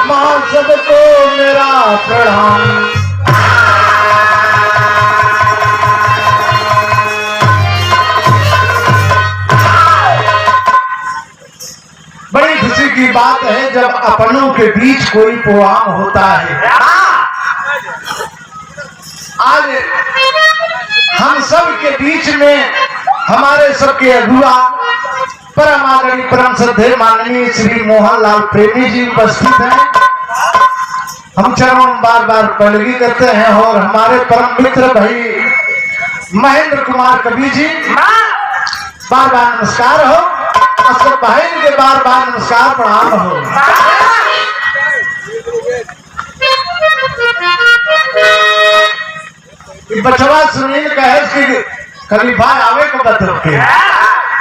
मां सबको मेरा प्रणाम। बड़ी खुशी की बात है जब अपनों के बीच कोई प्रोग्राम होता है। आज हम सब के बीच में हमारे सबके अगुआ परम आदरणीय परम श्रद्धेय माननीय श्री मोहनलाल प्रेमी जी उपस्थित हैं। हम चरणों बार बार पैरवी करते हैं और हमारे परम मित्र भाई महेंद्र कुमार कवि जी बार बार नमस्कार हो। असर भाई के बार बार नमस्कार प्रणाम हो। बचवा सुनील कहे कि खलीफा आवे को बता के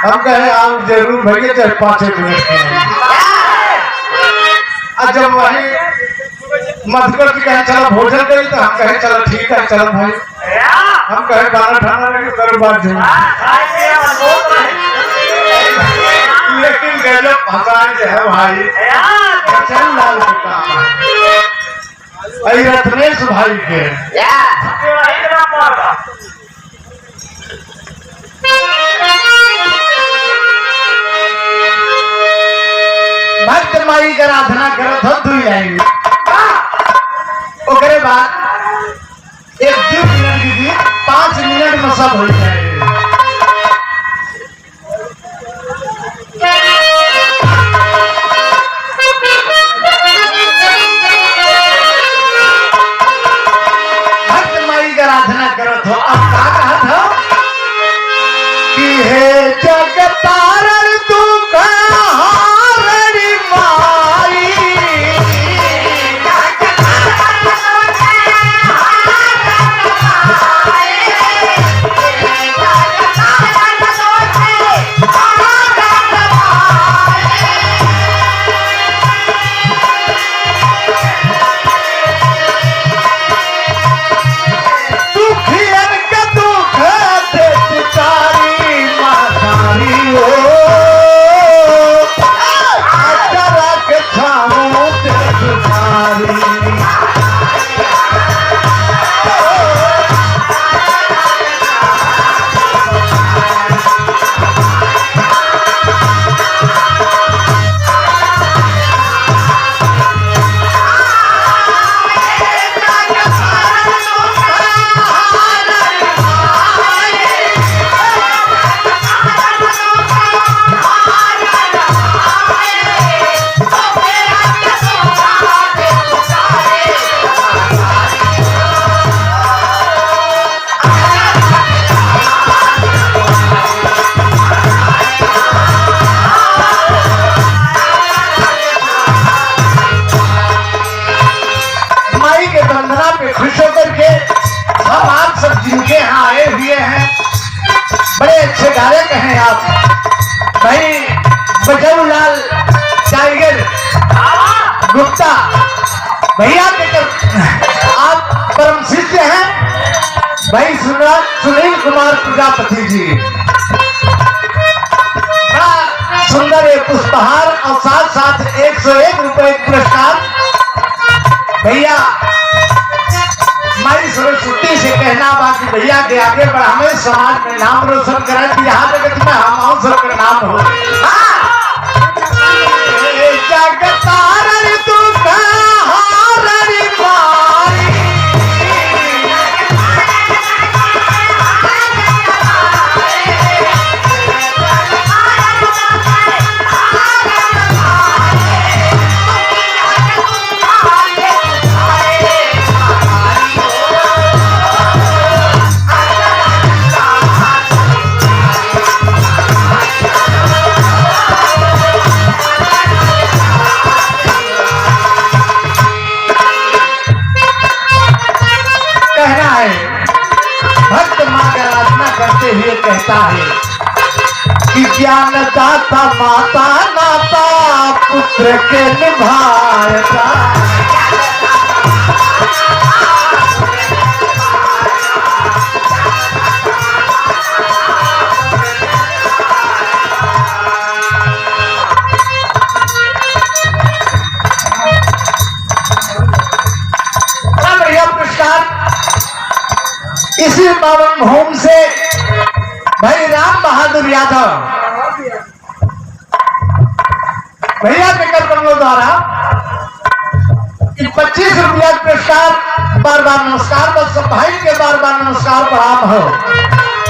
हम कहे आप जरूर भैया चाहे 5 मिनट के। जब वही मधुकर जी कहे चलो भोजन करी तो हम कहे चलो ठीक है चलो भाई। हम कहे गाना ठाना लगे करो बात लेकिन गजब फसाए जो है भाई चल लाल रत्नेश भाई के भक्त माई का आराधना करत हो दुई आएंगे ओकरे बाद 1-2 मिनट दीदी 5 मिनट में सब हो जाएगा। भक्त माई का आराधना करत हो अब का कहत हो कि हे जगतारण तू खुश होकर के हम आप सब जिनके यहाँ आए हुए हैं बड़े अच्छे गायक हैं आप भाई बजरंगलाल टाइगर गुप्ता भैया के आप परम शिष्य हैं भाई सुनील कुमार प्रजापति जी। बड़ा सुंदर एक पुष्पहार और साथ साथ 101 रुपए पुरस्कार भैया हमारी सरस्वती से कहना बाकी भैया के आगे बढ़ावे समाज में नाम रोशन करें कि यहाँ जगत में हम सबका नाम हो। जगतारण तू करते हुए कहता है कि ज्ञानदाता माता नाता पुत्र के निभाएगा। इसी पावन भूमि से भाई राम बहादुर यादव भैया के कर्मों द्वारा 25 रुपया पुरस्कार, बार बार नमस्कार, बस भाई के बार बार नमस्कार प्रणाम हो।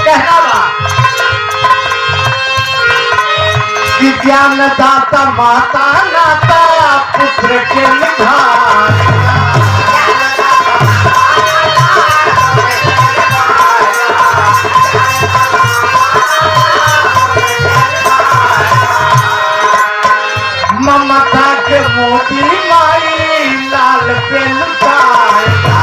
कहना बा कि ज्ञानदाता माता नाता पुत्र के निधान। ममता के मोती माई लाल पे लुटाएगा।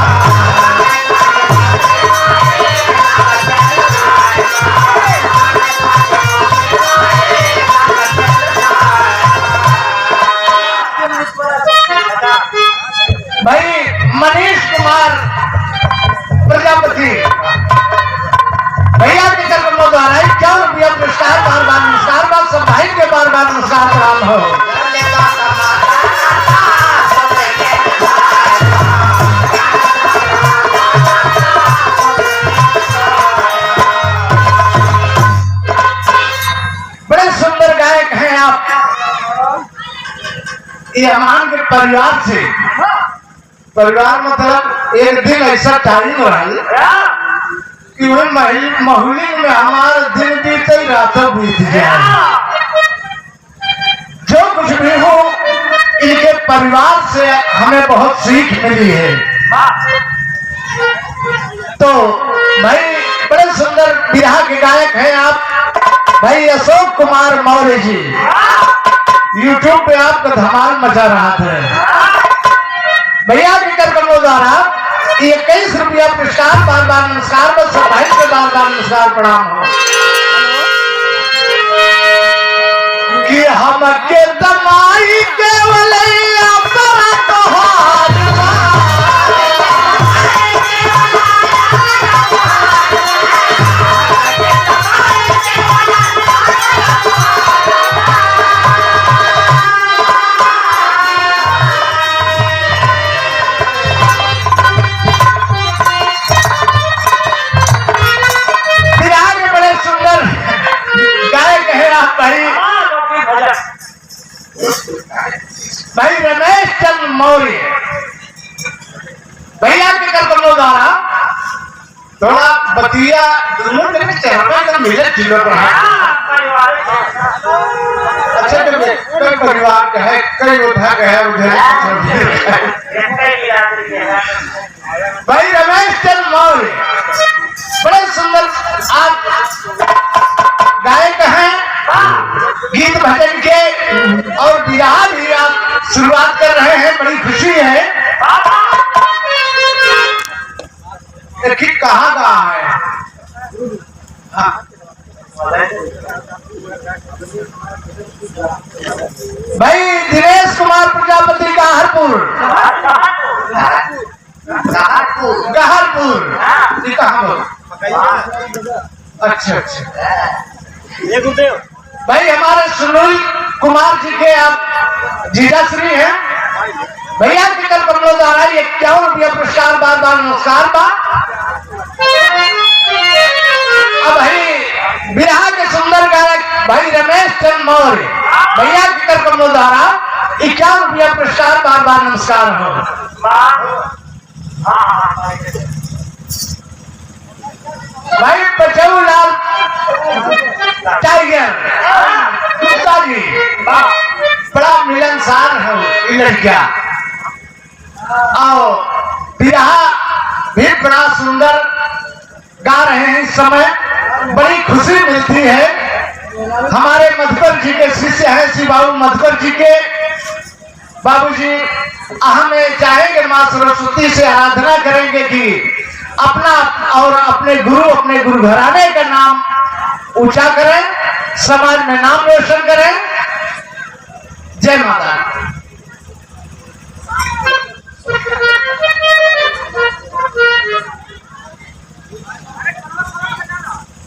भाई मनीष कुमार प्रजापति भैया के कर्मों द्वारा 51 रुपया पुरस्कार, बार बार नमस्कार, बार सब भाई के बार बार नमस्कार प्रणाम हो। बड़े सुंदर गायक हैं आप। ये हमारे के परिवार से, परिवार मतलब एक दिन ऐसा टाइम रहा कि वो महुली में हमारा दिन बीते रातों बीत जाए। जो कुछ भी हो इनके परिवार से हमें बहुत सीख मिली है। तो भाई बड़े सुंदर बिरहा के गायक हैं आप भाई अशोक कुमार मौर्य जी। यूट्यूब पे आपका धमाल मचा रहा था। भैया के कर्मों द्वारा 21 रुपया पुरस्कार, बार बार नमस्कार, बस भाई के बार बार नमस्कार प्रणाम हो। कि हम के दमाई केवल भाई रमेश चंद्र मौर्य भैया के कर्मों द्वारा थोड़ा बतिया चढ़ा मिले किलो अच्छा कई परिवार का है, कई उठा का है उधर। भाई रमेश चंद्र मौर्य बड़े सुंदर आप गायक हैं, गीत भजन के और बिरहा भी आप शुरुआत कर रहे हैं, बड़ी खुशी है। कहाँ कहाँ है भाई दिनेश कुमार प्रजापति गहरपुर अच्छा अच्छा भाई हमारे सुनील कुमार जी के आप जीजाश्री हैं। भैया के कर्मों द्वारा 51 रुपया पुरस्कार, बार बार नमस्कार बा। अब भाई बिरहा के सुंदर गायक भाई रमेश चंद्र मौर्य भैया के कर्मों द्वारा 51 रुपया पुरस्कार, बार बार नमस्कार हो। भाई बचाऊ लाल टाइगर गुप्ता जी बड़ा मिलनसार है लड़किया। आओ बिरहा भी बड़ा सुंदर गा रहे हैं। इस समय बड़ी खुशी मिलती है। हमारे मधुकर जी के शिष्य हैं श्री बाबू मधुकर जी के बाबूजी, हमें चाहेंगे मां सरस्वती से आराधना करेंगे कि अपना और अपने गुरु घराने का नाम ऊंचा करें, समाज में नाम रोशन करें। जय माता।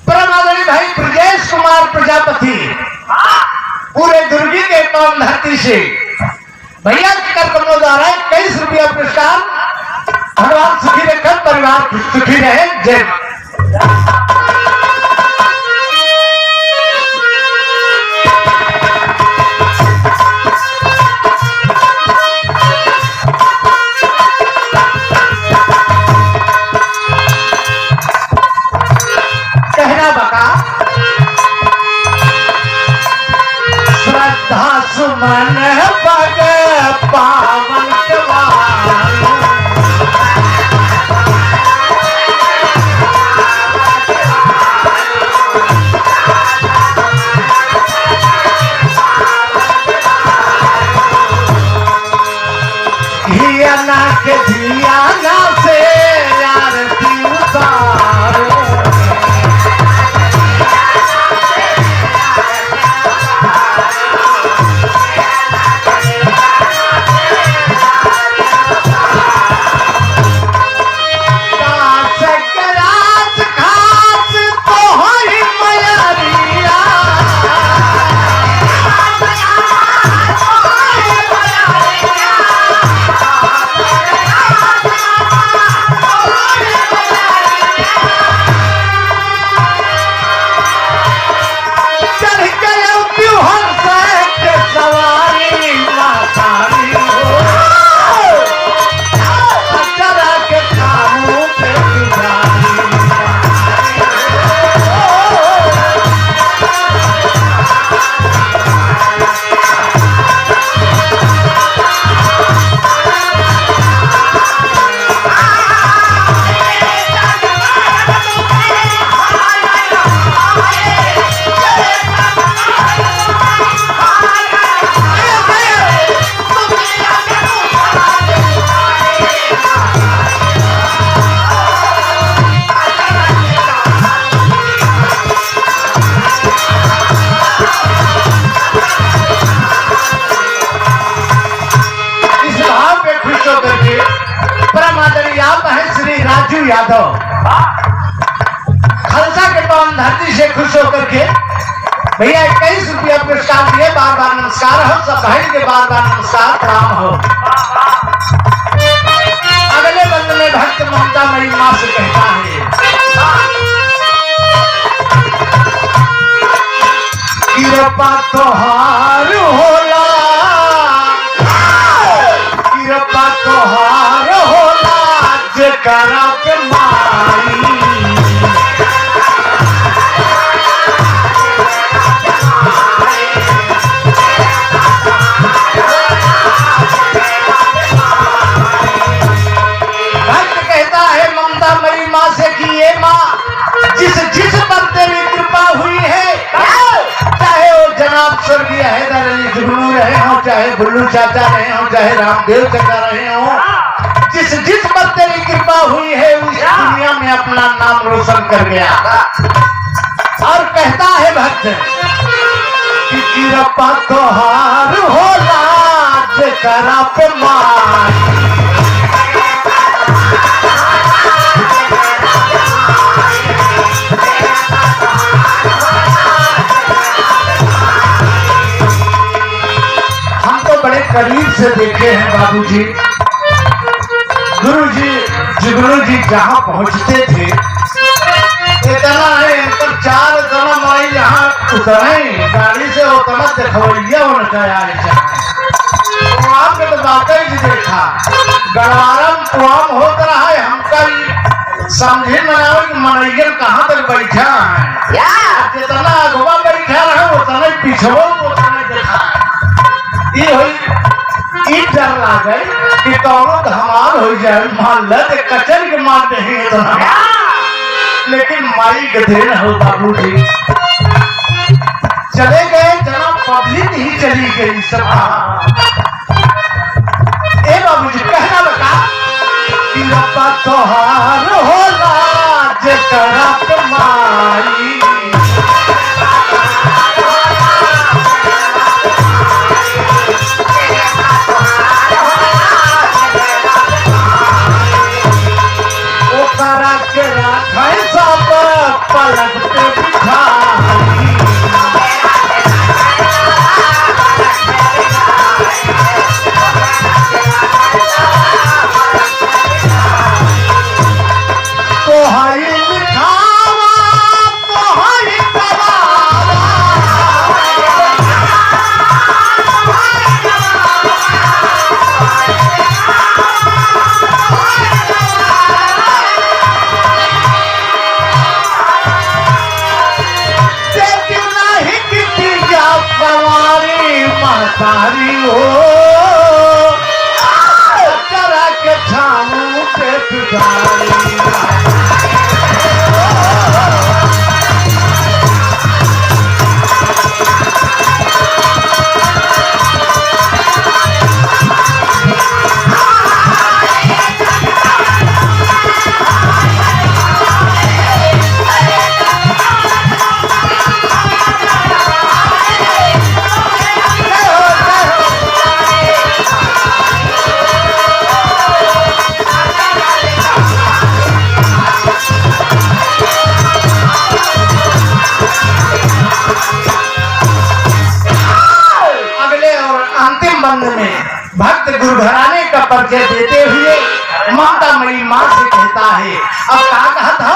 परमादरी भाई ब्रजेश कुमार प्रजापति पूरे दुर्गी के पावन धरती से भैया के कर्मों द्वारा 21 रुपया पुरस्कार। भगवान सुखी रखे, परिवार सुखी रहे। जय कहना बका श्रद्धा सुमन पग पावन धियाना के धियाना से आरती उतारो। राजू यादव खालसा के पावन धरती से खुश होकर के भैया 21 रुपया पुरस्कार दिए। बार बार नमस्कार हो, सब भाई के बार बार नमस्कार प्रणाम हो। अगले बंद में भक्त ममता मई माँ से कहता है कृपा तोहार होला, कृपा तोहार होला जेकरा पे माई। भक्त कहता है ममता मई माँ से कि ये माँ जिस पर तेरी कृपा हुई है, चाहे वो जनाब स्वर्गीय हैदर अली जुगनू रहे हो, चाहे बुल्लू चाचा रहे हो, चाहे रामदेव चाचा रहे हो, जिस पर तेरी कृपा हुई है उस दुनिया में अपना नाम रोशन कर गया। और कहता है भक्त कि कृपा तोहार होला जेकरा पे माई। हम तो बड़े करीब से देखे हैं बाबूजी, गुरुजी जुगनू जी जहाँ पहुँचते थे इतना है इनका 4 जन्म आई यहाँ उतरे गाड़ी से उतना देखवैया उनका आपने तो वाकई जी देखा गड़वारम कुआम होत रहा है। हमका समझे मनैया कहाँ तक बैठा है, जितना अगवा बैठा रहा उतना पिछड़ो उतना देखा। ये हुई डर लागे कि कौनो धमाल हो जाए, मान ल कचर के मार नहीं इतना, लेकिन माई गधेर हो बाबूजी चले गए, जना पब्लिक ही चली गई सब। ए बाबूजी कहना बता कि कृपा तोहार होला जेकरा कमाई ओकरा के राखै सब पलक पे बिठाई तोहरी लिखावा तोहरी गवावा देती नहीं किसी जा सवारी महतारी हो करा के छामू पे तुझारी में भक्त गुरु घराने का परिचय देते हुए ममता मई मां से कहता है अब क्या कहा था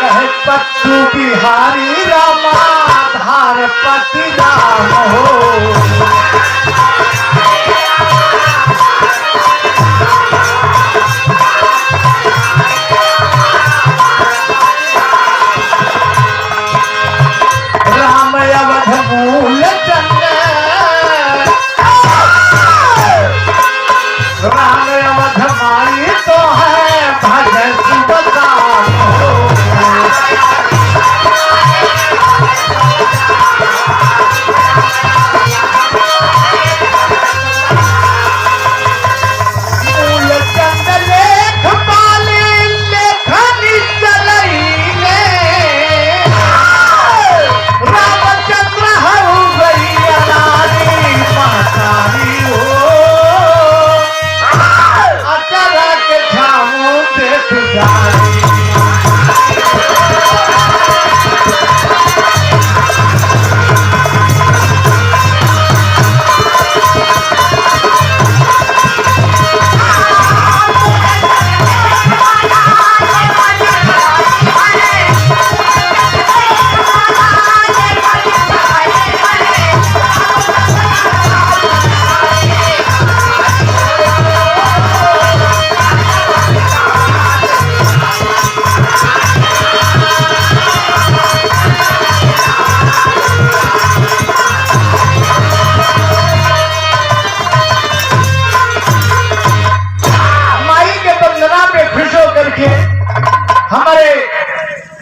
कहे पत्तू बिहारी रामा धार पति राम हो मूल चंद राम अवध माई तो है भजन सुबता मूल चंद लेख पाली लेखनी चलई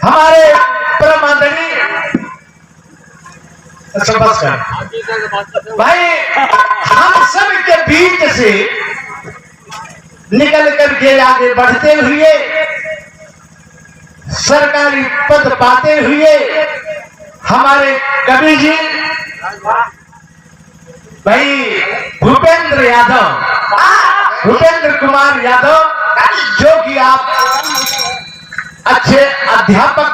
हमारे परम आदरणीय भाई हम सब के बीच से निकल करके आगे बढ़ते हुए सरकारी पद पाते हुए हमारे कवि जी भाई भूपेंद्र कुमार यादव जो कि आप अच्छे अध्यापक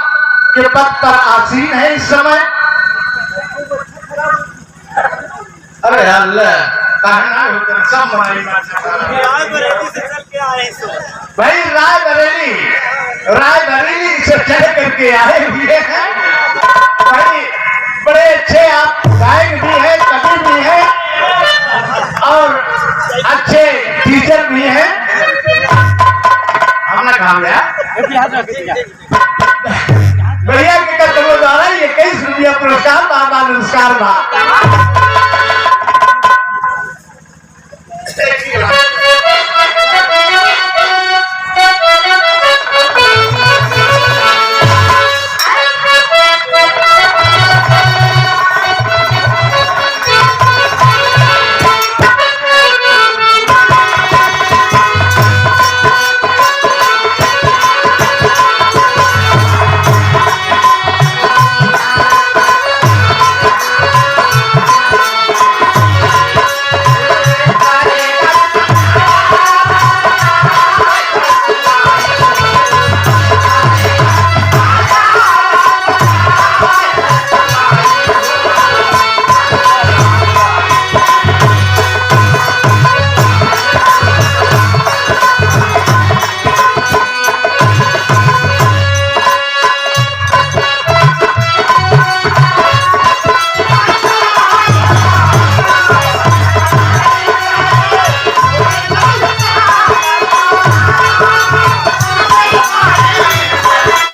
के पद पर आसीन है इस समय। अरे अल्लाह भाई रायबरेली से चल करके आए हुए हैं भाई। बड़े अच्छे आप गायक भी है, कवि भी है और अच्छे टीचर भी हैं। हमने कहा भैया के कदमों द्वारा 21 रुपया पुरस्कार, बाबा नमस्कार बा।